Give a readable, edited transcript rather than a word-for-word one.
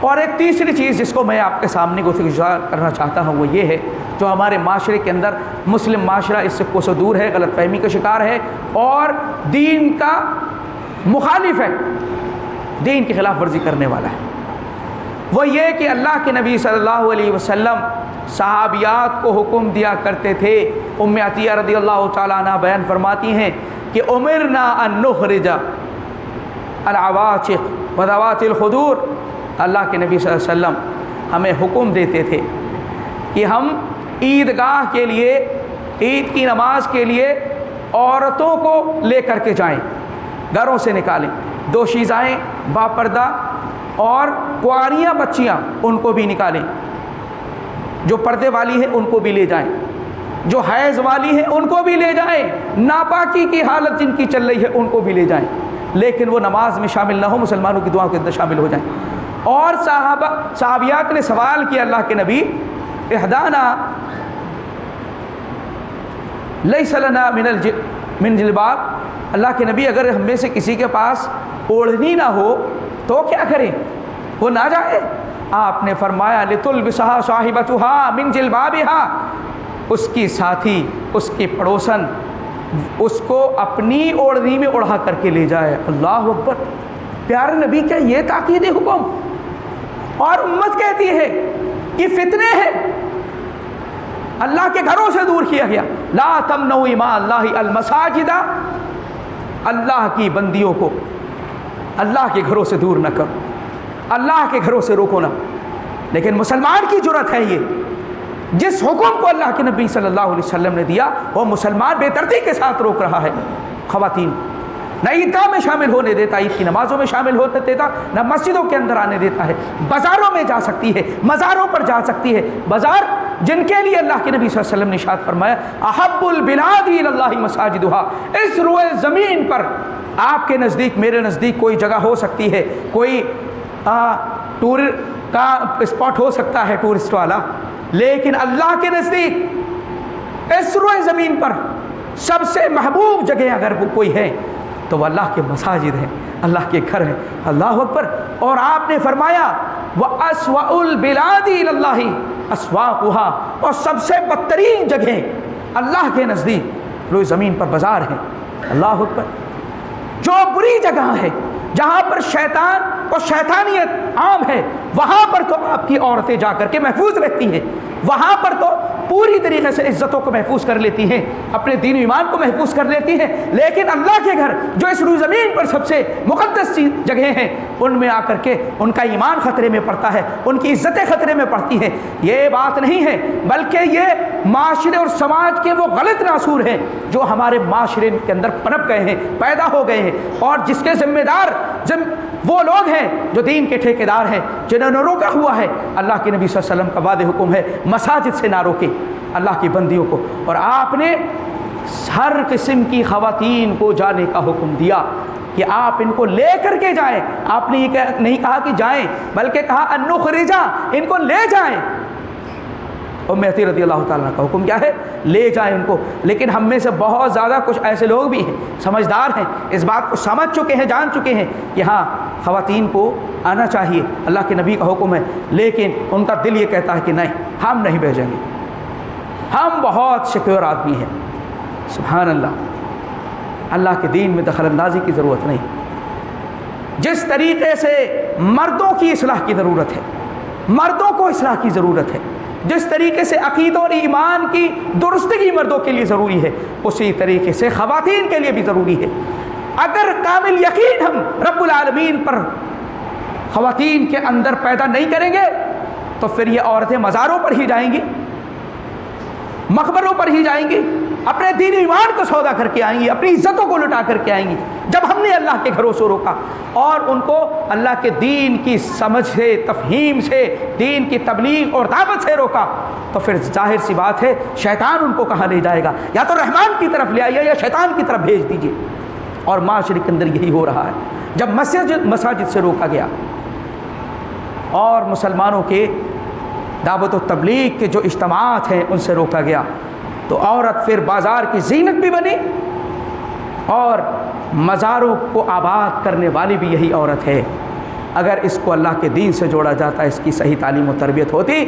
اور ایک تیسری چیز جس کو میں آپ کے سامنے گفتگو کرنا چاہتا ہوں وہ یہ ہے، جو ہمارے معاشرے کے اندر مسلم معاشرہ اس سے کوسوں دور ہے، غلط فہمی کا شکار ہے اور دین کا مخالف ہے، دین کی خلاف ورزی کرنے والا ہے، وہ یہ کہ اللہ کے نبی صلی اللہ علیہ وسلم صحابیات کو حکم دیا کرتے تھے۔ ام عطیہ رضی اللہ تعالیٰ عنہ بیان فرماتی ہیں کہ امرنا ان نخرج العواتق وذوات الخدور، اللہ کے نبی صلی اللہ علیہ وسلم ہمیں حکم دیتے تھے کہ ہم عیدگاہ کے لیے، عید کی نماز کے لیے عورتوں کو لے کر کے جائیں، گھروں سے نکالیں، دوشیزائیں باپردہ اور کنواریاں بچیاں ان کو بھی نکالیں، جو پردے والی ہیں ان کو بھی لے جائیں، جو حیض والی ہیں ان کو بھی لے جائیں، ناپاکی کی حالت جن کی چل رہی ہے ان کو بھی لے جائیں، لیکن وہ نماز میں شامل نہ ہو، مسلمانوں کی دعاؤں کے اندر شامل ہو جائیں۔ اور صحابیات نے سوال کیا اللہ کے نبی، احدانا لیس لنا من جلباب، اللہ کے نبی اگر ہم میں سے کسی کے پاس اوڑھنی نہ ہو تو کیا کریں، وہ نہ جائے؟ آپ نے فرمایا لتلبسها صاحبتها من جلبابها، اس کی ساتھی، اس کی پڑوسن اس کو اپنی اوڑھنی میں اڑھا کر کے لے جائے۔ اللہ اکبر، پیارے نبی کیا یہ تاکید حکم؟ اور امت کہتی ہے کہ فتنے ہیں، اللہ کے گھروں سے دور کیا گیا، لا تمنعوا اماء اللہ المساجد، اللہ کی بندیوں کو اللہ کے گھروں سے دور نہ کرو، اللہ کے گھروں سے روکو نہ۔ لیکن مسلمان کی جرأت ہے یہ، جس حکم کو اللہ کے نبی صلی اللہ علیہ وسلم نے دیا وہ مسلمان بے دردی کے ساتھ روک رہا ہے۔ خواتین نہ عیدگاہ میں شامل ہونے دیتا، عید کی نمازوں میں شامل ہونے دیتا، نہ مسجدوں کے اندر آنے دیتا ہے، بازاروں میں جا سکتی ہے، مزاروں پر جا سکتی ہے، بازار جن کے لیے اللہ کے نبی صلی اللہ علیہ وسلم نے ارشاد فرمایا احب البلاد الی اللہ مساجدها، اس روئے زمین پر آپ کے نزدیک، میرے نزدیک کوئی جگہ ہو سکتی ہے، کوئی ٹور کا اسپاٹ ہو سکتا ہے ٹورسٹ والا، لیکن اللہ کے نزدیک اس روئے زمین پر سب سے محبوب جگہ اگر کوئی ہے تو وہ اللہ کے مساجد ہیں، اللہ کے گھر ہیں۔ اللہ اکبر۔ اور آپ نے فرمایا وَأَسْوَأُ الْبِلَادِ إِلَى اللَّهِ أَسْوَاقُهَا، اور سب سے بدترین جگہیں اللہ کے نزدیک روئے زمین پر بازار ہیں۔ اللہ اکبر۔ جو بری جگہ ہے جہاں پر شیطان اور شیطانیت عام ہے، وہاں پر تو آپ کی عورتیں جا کر کے محفوظ رہتی ہیں، وہاں پر تو پوری طریقے سے عزتوں کو محفوظ کر لیتی ہیں، اپنے دین و ایمان کو محفوظ کر لیتی ہیں، لیکن اللہ کے گھر جو اس روئے زمین پر سب سے مقدس جگہیں ہیں ان میں آ کر کے ان کا ایمان خطرے میں پڑتا ہے، ان کی عزتیں خطرے میں پڑتی ہیں۔ یہ بات نہیں ہے، بلکہ یہ معاشرے اور سماج کے وہ غلط ناصور ہیں جو ہمارے معاشرے کے اندر پنپ گئے ہیں، پیدا ہو گئے ہیں، اور جس کے ذمہ دار وہ لوگ ہیں جو دین کے ٹھیکیدار ہیں، جنہوں نے روکا ہوا ہے۔ اللہ کے نبی صلی اللہ علیہ وسلم کا واضح حکم ہے مساجد سے نہ روکیں اللہ کی بندیوں کو، اور آپ نے ہر قسم کی خواتین کو جانے کا حکم دیا کہ آپ ان کو لے کر کے جائیں۔ آپ نے یہ نہیں کہا کہ جائیں، بلکہ کہا ان نخرجا، ان کو لے جائیں۔ ام عطیہ رضی اللہ تعالیٰ کا حکم کیا ہے؟ لے جائیں ان کو۔ لیکن ہم میں سے بہت زیادہ کچھ ایسے لوگ بھی ہیں، سمجھدار ہیں، اس بات کو سمجھ چکے ہیں، جان چکے ہیں کہ ہاں خواتین کو آنا چاہیے، اللہ کے نبی کا حکم ہے، لیکن ان کا دل یہ کہتا ہے کہ نہیں، ہم نہیں بھیجیں گے، ہم بہت سیکیور آدمی ہیں۔ سبحان اللہ، اللہ کے دین میں دخل اندازی کی ضرورت نہیں۔ جس طریقے سے مردوں کی اصلاح کی ضرورت ہے، مردوں کو اصلاح کی ضرورت ہے، جس طریقے سے عقیدہ اور ایمان کی درستگی مردوں کے لیے ضروری ہے، اسی طریقے سے خواتین کے لیے بھی ضروری ہے۔ اگر کامل یقین ہم رب العالمین پر خواتین کے اندر پیدا نہیں کریں گے تو پھر یہ عورتیں مزاروں پر ہی جائیں گی، مقبروں پر ہی جائیں گی، اپنے دین ایمان کو سودا کر کے آئیں گی، اپنی عزتوں کو لٹا کر کے آئیں گی۔ جب ہم نے اللہ کے گھروں سے روکا اور ان کو اللہ کے دین کی سمجھ سے، تفہیم سے، دین کی تبلیغ اور دعوت سے روکا تو پھر ظاہر سی بات ہے شیطان ان کو کہاں لے جائے گا؟ یا تو رحمان کی طرف لے آئیے یا شیطان کی طرف بھیج دیجیے۔ اور معاشرے کے اندر یہی ہو رہا ہے۔ جب مساجد سے روکا گیا اور مسلمانوں کے دعوت و تبلیغ کے جو اجتماعات ہیں ان سے روکا گیا تو عورت پھر بازار کی زینت بھی بنی، اور مزاروں کو آباد کرنے والی بھی یہی عورت ہے۔ اگر اس کو اللہ کے دین سے جوڑا جاتا، اس کی صحیح تعلیم و تربیت ہوتی